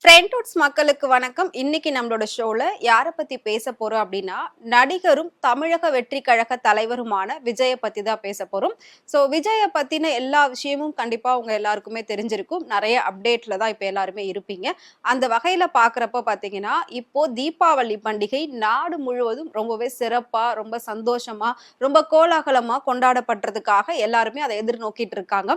ஃப்ரெண்ட்வுட்ஸ் மக்களுக்கு வணக்கம். இன்னைக்கு நம்மளோட ஷோல யாரை பத்தி பேச போறோம் அப்படின்னா, நடிகரும் தமிழக வெற்றி கழக தலைவருமான விஜய பத்தி தான் பேச போறோம். விஜய பத்தின எல்லா விஷயமும் கண்டிப்பா உங்க எல்லாருக்குமே தெரிஞ்சிருக்கும். நிறைய அப்டேட்ல தான் இப்ப எல்லாருமே இருப்பீங்க. அந்த வகையில பாக்குறப்ப பாத்தீங்கன்னா, இப்போ தீபாவளி பண்டிகை நாடு முழுவதும் ரொம்பவே சிறப்பா, ரொம்ப சந்தோஷமா, ரொம்ப கோலாகலமா கொண்டாடப்படுறதுக்காக எல்லாருமே அதை எதிர்நோக்கிட்டு இருக்காங்க.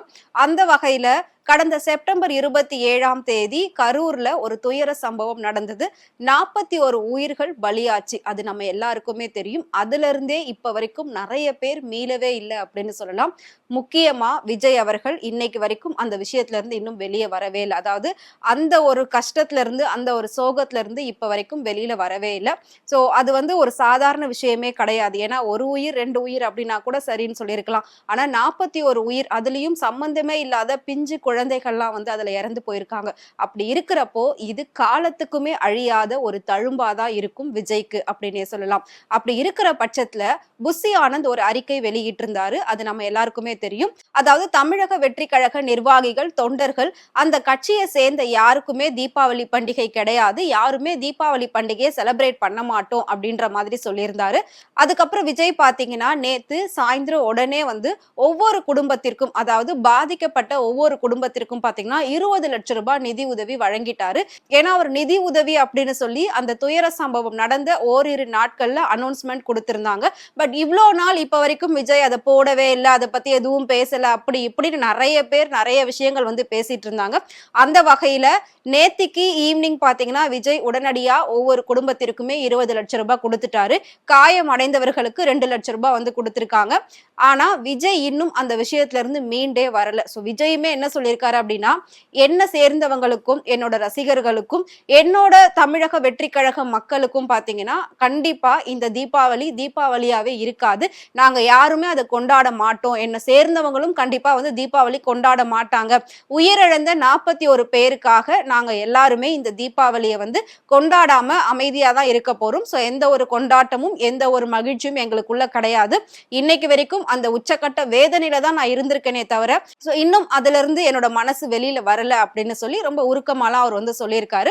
அந்த வகையில கடந்த செப்டம்பர் 27ஆம் தேதி கரூர்ல ஒரு துயர சம்பவம் நடந்தது. 41 உயிர்கள் பலியாச்சு. அது நம்ம எல்லாருக்குமே தெரியும். அதுல இருந்தே இப்ப வரைக்கும் நிறைய பேர் மீளவே இல்லை அப்படின்னு சொல்லலாம். முக்கியமா விஜய் அவர்கள் இன்னைக்கு வரைக்கும் அந்த விஷயத்துல இருந்து இன்னும் வெளியே வரவே இல்லை. அதாவது அந்த ஒரு கஷ்டத்துல இருந்து, அந்த ஒரு சோகத்துல இருந்து இப்ப வரைக்கும் வெளியில வரவே இல்லை. அது ஒரு சாதாரண விஷயமே கிடையாது. ஏன்னா ஒரு உயிர் 2 உயிர் அப்படின்னா கூட சரின்னு சொல்லியிருக்கலாம். ஆனா 41 உயிர், அதுலயும் சம்பந்தமே இல்லாத பிஞ்சு குழந்தைகள்லாம் அதுல இறந்து போயிருக்காங்க. அப்படி இருக்கிறப்போ இது காலத்துக்குமே அழியாத ஒரு தழும்பாதான் இருக்கும் விஜய்க்கு அப்படின்னே சொல்லலாம். அப்படி இருக்கிற பட்சத்துல புஷி ஆனந்த் ஒரு அறிக்கை வெளியிட்டிருந்தாரு. அது நம்ம எல்லாருக்குமே தெரியும். அதாவது தமிழக வெற்றி கழக நிர்வாகிகள், தொண்டர்கள், அந்த கட்சியை சேர்ந்த யாருக்குமே தீபாவளி பண்டிகை கிடையாது, யாருமே தீபாவளி பண்டிகையை செலிப்ரேட் பண்ண மாட்டோம் அப்படின்ற மாதிரி சொல்லியிருந்தாரு. அதுக்கப்புறம் விஜய் பாத்தீங்கன்னா நேத்து சாயந்தரம் உடனே ஒவ்வொரு குடும்பத்திற்கும், அதாவது பாதிக்கப்பட்ட ஒவ்வொரு குடும்பத்திற்கும் பாத்தீங்கன்னா 20 லட்சம் ரூபாய் நிதி உதவி வழங்கிட்டாரு. ஏன்னா அவர் நிதி உதவி அப்படின்னு சொல்லி அந்த துயர சம்பவம் நடந்த ஓரிரு நாட்கள்ல அனௌன்ஸ்மெண்ட் கொடுத்திருந்தாங்க. பட் இவ்வளவு நாள் இப்ப வரைக்கும் விஜய் அதை போடவே இல்லை, அதை பத்தி எதுவும் பேசல, அப்படி இப்படின்னு நிறைய பேர் நிறைய விஷயங்கள் பேசிட்டு இருந்தாங்க. அந்த வகையில நேத்திக்கு ஈவினிங் பாத்தீங்கன்னா விஜய் உடனடியா ஒவ்வொரு குடும்பத்திற்குமே 20 லட்சம் ரூபாய் கொடுத்துட்டாரு. காயம் அடைந்தவர்களுக்கு 2 லட்சம் ரூபாய் கொடுத்திருக்காங்க. ஆனா விஜய் இன்னும் அந்த விஷயத்துல இருந்து மீண்டே வரல. விஜயுமே என்ன சொல்லியிருக்காரு அப்படின்னா, என்ன சேர்ந்தவங்களுக்கும், என்னோட ரசிகர்களுக்கும், என்னோட தமிழக வெற்றி கழக மக்களுக்கும் பாத்தீங்கன்னா கண்டிப்பா இந்த தீபாவளியாவே இருக்காது. நாங்க யாருமே அதை கொண்டாட மாட்டோம். என்ன சேர்ந்தவங்களும் கண்டிப்பா தீபாவளி கொண்டாட மாட்டாங்க. உயிரிழந்த 41 பேருக்காக நாங்க எல்லாருமே இந்த தீபாவளியை கொண்டாடாம அமைதியா தான் இருக்க போறோம். எந்த ஒரு கொண்டாட்டமும் எந்த ஒரு மகிழ்ச்சியும் எங்களுக்குள்ள கிடையாது. இன்னைக்கு வரைக்கும் அந்த உச்சக்கட்ட வேதனையில தான் நான் இருந்திருக்கேனே தவிர இன்னும் அதுல இருந்து என்னோட மனசு வெளியில வரல அப்படின்னு சொல்லி ரொம்ப உருக்கமாலாம் அவர் சொல்லியிருக்காரு.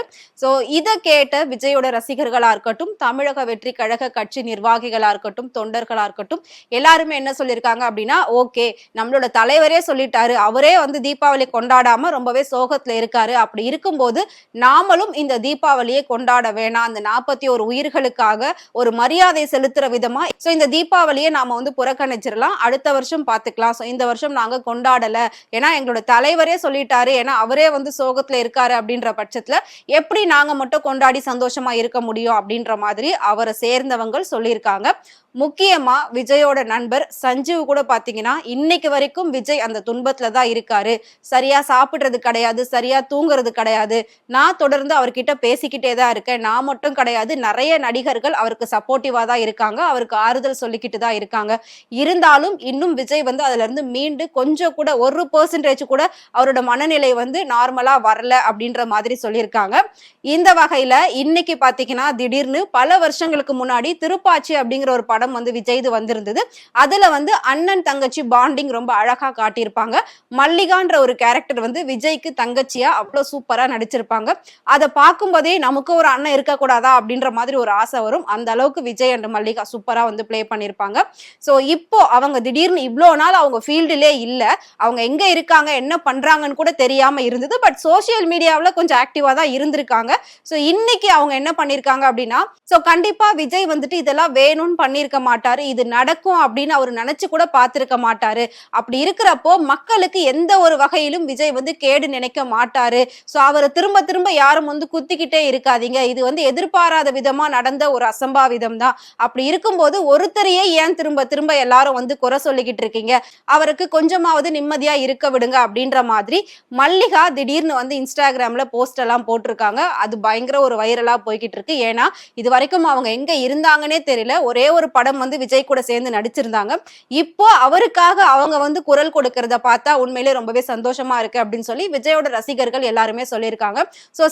இதை கேட்ட விஜயோட ரசிகர்களா இருக்கட்டும், தமிழக வெற்றி கழக கட்சி நிர்வாகிகளா இருக்கட்டும், தொண்டர்களா இருக்கட்டும், எல்லாருமே என்ன சொல்லியிருக்காங்க அப்படின்னா, ஓகே நம்மளோட தலைவரே சொல்லிட்டாரு, அவரே தீபாவளி கொண்டாடாம ரொம்பவே சோகத்துல இருக்காரு. அப்படி இருக்கும்போது நாமளும் இந்த தீபாவளியை கொண்டாட வேணாம், அந்த 41 உயிர்களுக்காக ஒரு மரியாதை செலுத்துற விதமா இந்த தீபாவளியை நாம புறக்கணிச்சிடலாம், அடுத்த வருஷம் பாத்துக்கலாம், இந்த வருஷம் நாங்க கொண்டாடல, ஏன்னா எங்களோட தலைவரே சொல்லிட்டாரு, ஏன்னா அவரே சோகத்துல இருக்காரு அப்படின்ற பட்சத்துல எப்படி நாங்க மட்டும் கொண்டாடி சந்தோஷமா இருக்க முடியும் அப்படின்ற மாதிரி அவரை சேர்ந்தவங்க சொல்லியிருக்காங்க. முக்கியமா விஜயோட நண்பர் சஞ்சீவ் கூட பாத்தீங்கன்னா இன்னைக்கு வரைக்கும் விஜய் அந்த துன்பத்துல தான் இருக்காரு, சரியா சாப்பிடுறது கிடையாது, சரியா தூங்குறது கிடையாது, நான் தொடர்ந்து அவர்கிட்ட பேசிக்கிட்டே தான் இருக்கேன், நான் மட்டும் கிடையாது, நிறைய நடிகர்கள் அவருக்கு சப்போர்ட்டிவா தான் இருக்காங்க, அவருக்கு ஆறுதல் சொல்லிக்கிட்டு தான் இருக்காங்க. இருந்தாலும் இன்னும் விஜய் அதுல இருந்து மீண்டு கொஞ்சம் கூட 1% கூட அவரோட மனநிலை நார்மலா வரல அப்படின்ற மாதிரி சொல்லியிருக்காங்க. இந்த வகையில இன்னைக்கு பாத்தீங்கன்னா திடீர்னு பல வருஷங்களுக்கு முன்னாடி திருப்பாச்சி அப்படிங்கிற ஒரு படம் விஜய்து வந்திருந்தது. அதுல அண்ணன் தங்கச்சி பாண்டிங் ரொம்ப அழகா காட்டியிருப்பாங்க. மல்லிகான்ற ஒரு கேரக்டர் விஜய்க்கு தங்கச்சியா அவ்வளவு சூப்பரா நடிச்சிருப்பாங்க. அதை பார்க்கும் போதே நமக்கு ஒரு அண்ணன் இருக்கக்கூடாதா அப்படின்ற மாதிரி ஒரு ஆசை வரும். அந்த அளவுக்கு விஜய் அண்ட் மல்லிகா சூப்பரா பிளே பண்ணிருப்பாங்க. இப்போ அவங்க திடீர்னு இவ்வளவு நாள் அவங்க ஃபீல்டுலே இல்ல, அவங்க எங்க இருக்காங்க என்ன பண்றாங்கன்னு கூட தெரியாம இருந்தது. பட் சோசியல் மீடியாவில் கொஞ்சம் ஆக்டிவா தான் இருந்திருக்காங்க. இன்னைக்கு அவங்க என்ன பண்ணிருக்காங்க அப்படின்னா, கண்டிப்பா விஜய் இதெல்லாம் வேணும்னு பண்ணிருக்க மாட்டாரு, இது நடக்கும் அப்படின்னு அவர் நினைச்சு கூட பார்த்திருக்க மாட்டாரு. அப்படி இருக்கிறப்போ மக்களுக்கு எந்த ஒரு வகையிலும் விஜய் கேடு நினைக்க மாட்டாரு. அவரை திரும்ப திரும்ப யாரும் குத்திக்கிட்டே இருக்காதீங்க, இது எதிர்பாராத விதமா நடந்த ஒரு அசம்பாவிதம் தான். அப்படி இருக்கும்போது ஒருத்தரையே ஏன் திரும்ப திரும்ப எல்லாரும் குறை சொல்லிக்கிட்டு இருக்கீங்க, அவருக்கு கொஞ்சமாவது நிம்மதியா இருக்க விடுங்க அப்படின்ற மாதிரி மல்லிகா திடீர்னு இன்ஸ்டாகிராம்ல போஸ்ட் எல்லாம் போட்டிருக்காங்க. அது பயங்கர ஒரு வைரலா போய்கிட்டு இருக்கு. ஏன்னா இது வரைக்கும் அவங்க எங்க இருந்தாங்கன்னே தெரியல. ஒரே ஒரு படம் விஜய் கூட சேர்ந்து நடிச்சிருந்தாங்க. இப்போ அவருக்காக அவங்க குரல் கொடுக்கறத பார்த்தா உண்மையிலே ரொம்பவே சந்தோஷமா இருக்கு அப்படின்னு சொல்லி விஜயோட ரசிகர்கள் எல்லாருமே சொல்லியிருக்காங்க.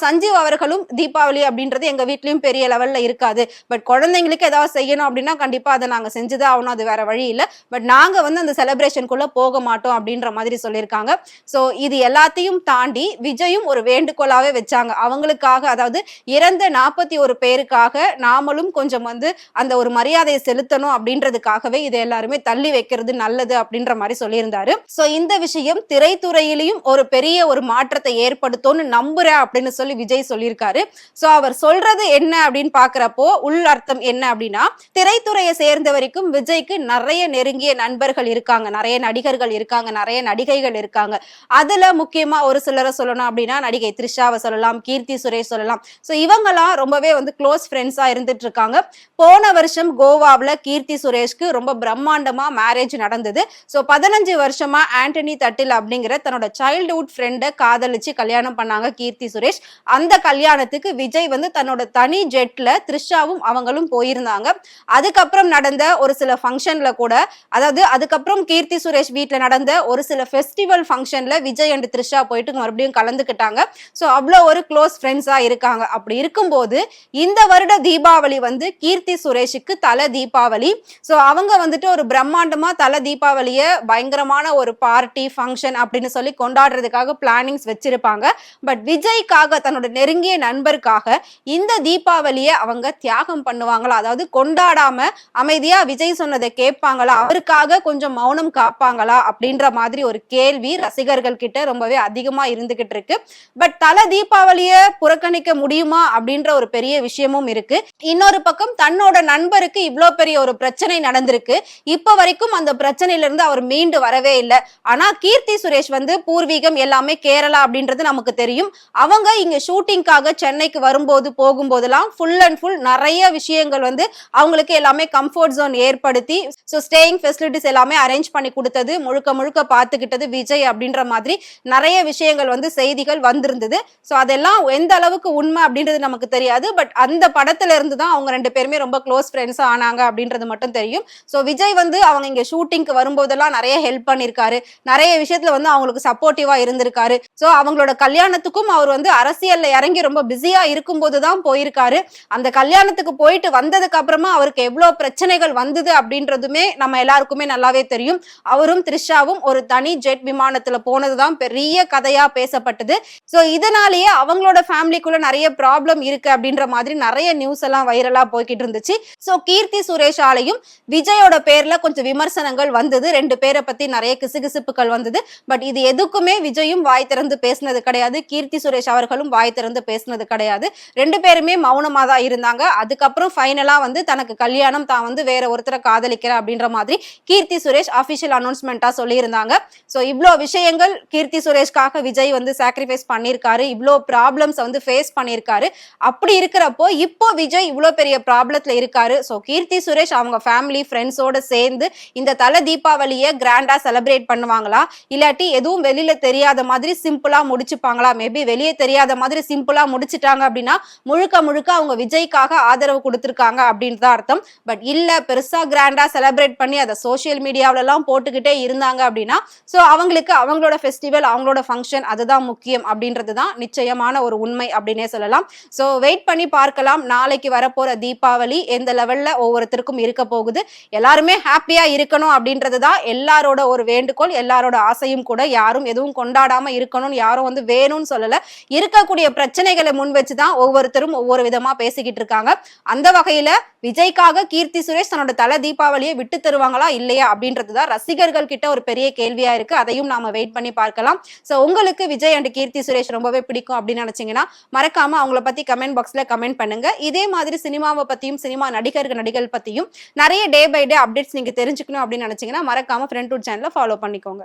சஞ்சீவ் அவர்களும் தீபாவளி அப்படின்றது எங்க வீட்லயும் பெரிய லெவல்ல இருக்காது, பட் குழந்தைங்களுக்கு ஏதாவது செய்யணும் அப்படின்னா கண்டிப்பா அதை நாங்க செஞ்சுதான் ஆகணும், அது வேற வழி இல்லை, பட் நாங்க அந்த செலிப்ரேஷனுக்குள்ள போக மாட்டோம் அப்படின்ற மாதிரி சொல்லியிருக்காங்க. இது எல்லாத்தையும் தாண்டி விஜயும் ஒரு வேண்டுகோளாவே வச்சாங்க. அவங்களுக்காக, அதாவது இறந்த 41 பேருக்காக நாமளும் கொஞ்சம் வந்து அந்த ஒரு மரியாதையை செலுத்தணும் அப்படின்றதுக்காகவே இதை எல்லாருமே தள்ளி வைக்கிறது நல்லது அப்படின்ற மாதிரி சொல்லியிருந்தாரு. சோ இந்த விஷயம் திரைத்துறையிலையும் ஒரு பெரிய ஒரு மாற்றத்தை ஏற்படுத்தும்னு நம்புறேன் அப்படின்னு சொல்லி விஜய் சொல்லியிருக்காரு. சோ அவர் சொல்றது என்ன அப்படின்னு பாக்குறப்போ உள் அர்த்தம் என்ன அப்படின்னா, திரைத்துறையை சேர்ந்த வரைக்கும் விஜய்க்கு நிறைய நெருங்கிய நண்பர்கள் இருக்காங்க, நிறைய நடிகர்கள் இருக்காங்க, நிறைய நடிகைகள் இருக்காங்க. அதுல முக்கியமா ஒரு சிலரை சொல்லணும் அப்படின்னா நடிகை த்ரிஷாவை சொல்லலாம், கீர்த்தி சுரேஷ் சொல்லலாம். சோ இவங்கெல்லாம் ரொம்பவே வந்து க்ளோஸ் ஃப்ரெண்ட்ஸா இருந்துட்டு இருக்காங்க. போன வருஷம் கோவாவில் கீர்த்தி சுரேஷ்க்கு ரொம்ப பிரம்மாண்டமா மேரேஜ் நடந்தது. ஸோ 15 வருஷமா ஆண்டனி தட்டில் அப்படிங்கிற தன்னோட சைல்ட்ஹுட் ஃப்ரெண்டை காதலிச்சு கல்யாணம் பண்ணாங்க கீர்த்தி சுரேஷ். அந்த கல்யாணத்துக்கு விஜய் வந்து தன்னோட தனி ஜெட்ல த்ரிஷாவும் அவங்களும் போயிருந்தாங்க. அதுக்கப்புறம் நடந்த ஒரு சில ஃபங்க்ஷன்ல கூட, அதாவது அதுக்கப்புறம் கீர்த்தி சுரேஷ் வீட்டில் நடந்த ஒரு சில ஃபெஸ்டிவல் ஃபங்க்ஷன்ல விஜய் அண்ட் த்ரிஷா போயிட்டு மறுபடியும் கலந்துக்கிட்டாங்க. ஸோ அவ்வளோ ஒரு க்ளோஸ் ஃப்ரெண்ட்ஸா இருக்காங்க. அப்படி இருக்கும்போது இந்த வருட தீபாவளி வந்து கீர்த்தி சுரேஷுக்கு தல தீபாவளி. ஸோ அவங்க வந்துட்டு ஒரு பிரம்மாண்டமா தல தீபாவளிய பயங்கரமான ஒரு பார்ட்டி ஃபங்க்ஷன் அப்படின்னு சொல்லி கொண்டாடுறதுக்காக பிளானிங்ஸ் வச்சிருப்பாங்க. பட் விஜய்க்காக, தன்னோட நெருங்கிய நண்பருக்காக இந்த தீபாவளியை அவங்க தியாகம் பண்ணுவாங்களா, அதாவது கொண்டாடாம அமைதியா விஜய் சொன்னதை கேட்பாங்களா, அவருக்காக கொஞ்சம் மௌனம் காப்பாங்களா அப்படின்ற மாதிரி ஒரு கேள்வி ரசிகர்கள் கிட்ட ரொம்பவே அதிகமா இருந்துகிட்டு இருக்கு. பட் தல தீபாவளியை புறக்கணிக்க முடியுமா அப்படின்ற ஒரு பெரிய விஷயமும் இருக்கு. இன்னொரு பக்கம் தன்னோட நண்பருக்கு இவ்வளோ பெரிய ஒரு பிரச்சனை நடந்திருக்கு. இப்ப வரைக்கும் அந்த பிரச்சனையில இருந்து அவர் மீண்டு வரவே இல்லை. ஆனா கீர்த்தி சுரேஷ் வந்து பூர்வீகம் எல்லாமே கேரளா அப்படின்றது நமக்கு தெரியும். அவங்க இங்க ஷூட்டிங்காக சென்னைக்கு வரும்போது போகும்போதெல்லாம் ஃபுல் அண்ட் ஃபுல் நிறைய விஷயங்கள் வந்து அவங்களுக்கு எல்லாமே கம்ஃபர்ட் ஜோன் ஏற்படுத்தி, ஸோ ஸ்டேயிங் ஃபெசிலிட்டிஸ் எல்லாமே அரேஞ்ச் பண்ணி கொடுத்தது முழுக்க முழுக்க பார்த்துக்கிட்டது விஜய் அப்படின்ற மாதிரி நிறைய விஷயங்கள் வந்து செய்திகள் வந்திருந்தது. ஸோ அதெல்லாம் எந்த அளவுக்கு உண்மை அப்படின்றது நமக்கு தெரியாது. பட் அந்த படத்துல இருந்து தான் அவங்க ரெண்டு பேருமே ரொம்ப க்ளோஸ் ஃப்ரெண்ட்ஸ் ஆனாங்க அப்படின்றது மட்டும் தெரியும். ஸோ விஜய் வந்து அவங்க இங்க ஷூட்டிங்க்கு வரும்போதெல்லாம் நிறைய ஹெல்ப் பண்ணியிருக்காரு, நிறைய விஷயத்துல வந்து அவங்களுக்கு சப்போர்ட்டிவா இருந்திருக்காரு. ஸோ அவங்களோட கல்யாணத்துக்கும் அவர் வந்து அரசியல்ல இறங்கி ரொம்ப பிஸியா இருக்கும்போது தான் போயிருக்காரு. அந்த கல்யாணத்துக்கு போயிட்டு வந்ததுக்கு அப்புறமா அவருக்கு எவ்வளவு பிரச்சனைகள் வந்தது அப்படின்றதுமே நம்ம எல்லாருக்குமே நல்லாவே தெரியும். அவரும் த்ரிஷாவும் ஒரு தனி ஜெட் விமானத்துல போனதுதான் பெரிய கதையா பேசப்பட்டது. ஸோ இதனாலேயே அவங்களோட ஃபேமிலிக்குள்ள நிறைய ப்ராப்ளம் இருக்கு அப்படின்ற மாதிரி நிறைய நியூஸ் எல்லாம் வைரலா போய்கிட்டு இருந்துச்சு. ஸோ கீர்த்தி சுரேஷாலையும் விஜயோட பேர்ல கொஞ்சம் விமர்சனங்கள் வந்தது, ரெண்டு பேரை பத்தி நிறைய கிசுகிசுப்புகள் வந்தது. பட் இது எதுக்குமே விஜயும் வாய் திறந்து பேசினது கிடையாது, கீர்த்தி சுரேஷ் அவர்களும் வாய் திறந்து பேசினது கிடையாது. ரெண்டு பேருமே மௌனமா தான் இருந்தாங்க. அதுக்கப்புறம் ஃபைனலா வந்து தனக்கு கல்யாணம், தான் வந்து வேற ஒருத்தரை காதலிக்கிறேன் அப்படின்ற மாதிரி கீர்த்தி சுரேஷ் அபிஷியல் அனௌன்ஸ்மெண்டா சொல்லியிருந்தாங்க. ஸோ இவ்வளோ விஷயங்கள் கீர்த்தி சுரேஷ்காக விஜய் வந்து சாக்ரிஃபைஸ் பண்ணியிருக்காரு, இவ்வளோ ப்ராப்ளம்ஸ் வந்து ஃபேஸ் பண்ணியிருக்காரு. அப்படி இருக்கிறப்போ இப்போ விஜய் இவ்வளோ பெரிய ப்ராப்ளத்துல இருக்காரு. ஸோ கீர்த்தி சுரேஷ் அவங்க ஃபேமிலி ஃப்ரெண்ட்ஸோட சேர்ந்து இந்த தல தீபாவளியை கிராண்டா செலிப்ரேட் பண்ணுவாங்களா, இல்லாட்டி எதுவும் வெளியில தெரியாத மாதிரி சிம்பிளா முடிச்சுப்பாங்களா? மேபி வெளியே தெரியாத மாதிரி சிம்பிளா முடிச்சுட்டாங்க அப்படின்னா முழுக்க முழுக்க அவங்க விஜய்க்காக ஆதரவு கொடுத்திருக்காங்க அப்படின்னு தான் அர்த்தம். பட் இல்ல, பெருசா கிராண்டா செலிப்ரேட் பண்ணி அதை சோசியல் மீடியாவில எல்லாம் போட்டுக்கிட்டே இருந்தாங்க அப்படின்னா சோ அவங்களுக்கு அவங்களோட ஃபெஸ்டிவல், அவங்களோட ஃபங்க்ஷன் அதுதான் முக்கியம் அப்படின்றது தான் நிச்சயமான ஒரு உண்மை அப்படின்னே சொல்லலாம். சோ வெயிட் பண்ணி பார்க்கலாம், நாளைக்கு வரப்போற தீபாவளி எந்த லெவல்ல ஒவ்வொருத்தருக்கும் இருக்க போகுது. எல்லாருமே ஹாப்பியா இருக்கணும் அப்படின்றது தான் எல்லாரோட ஒரு வேண்டுகோள், எல்லாரோட ஆசையும் கூட. யாரும் எதுவும் கொண்டாடாம இருக்கணும்னு யாரும் வந்து வேணும்னு சொல்லல. இருக்கக்கூடிய பிரச்சனைகளை முன் வச்சுதான் ஒவ்வொருத்தரும் ஒவ்வொரு விதமா பேசிக்கிட்டு இருக்காங்க. அந்த வகையில விஜய்க்காக கீர்த்தி சுரேஷ் தன்னோட தல தீபாவளியை விட்டு தருவாங்களா இல்லையா அப்படின்றதுதான் ரசிகர்கள் கிட்ட ஒரு பெரிய கேள்வியா இருக்கு. அதையும் நாம வெயிட் பண்ணி பார்க்கலாம். சோ உங்களுக்கு விஜய் அண்ட் கீர்த்தி சுரேஷ் ரொம்பவே பிடிக்கும் அப்படின்னு நினைச்சீங்கன்னா மறக்காம அவங்கள பத்தி கமெண்ட் பாக்ஸ்ல கமெண்ட் பண்ணுங்க. இதே மாதிரி சினிமாவை பத்தியும் சினிமா நடிகர்கள் பத்தியும் நிறைய டே பை டே அப்டேட்ஸ் நீங்க தெரிஞ்சுக்கணும் அப்படின்னு நினைச்சீங்கன்னா மறக்காம ஃப்ரெண்ட்வுட் சேனலை ஃபாலோ பண்ணிக்கோங்க.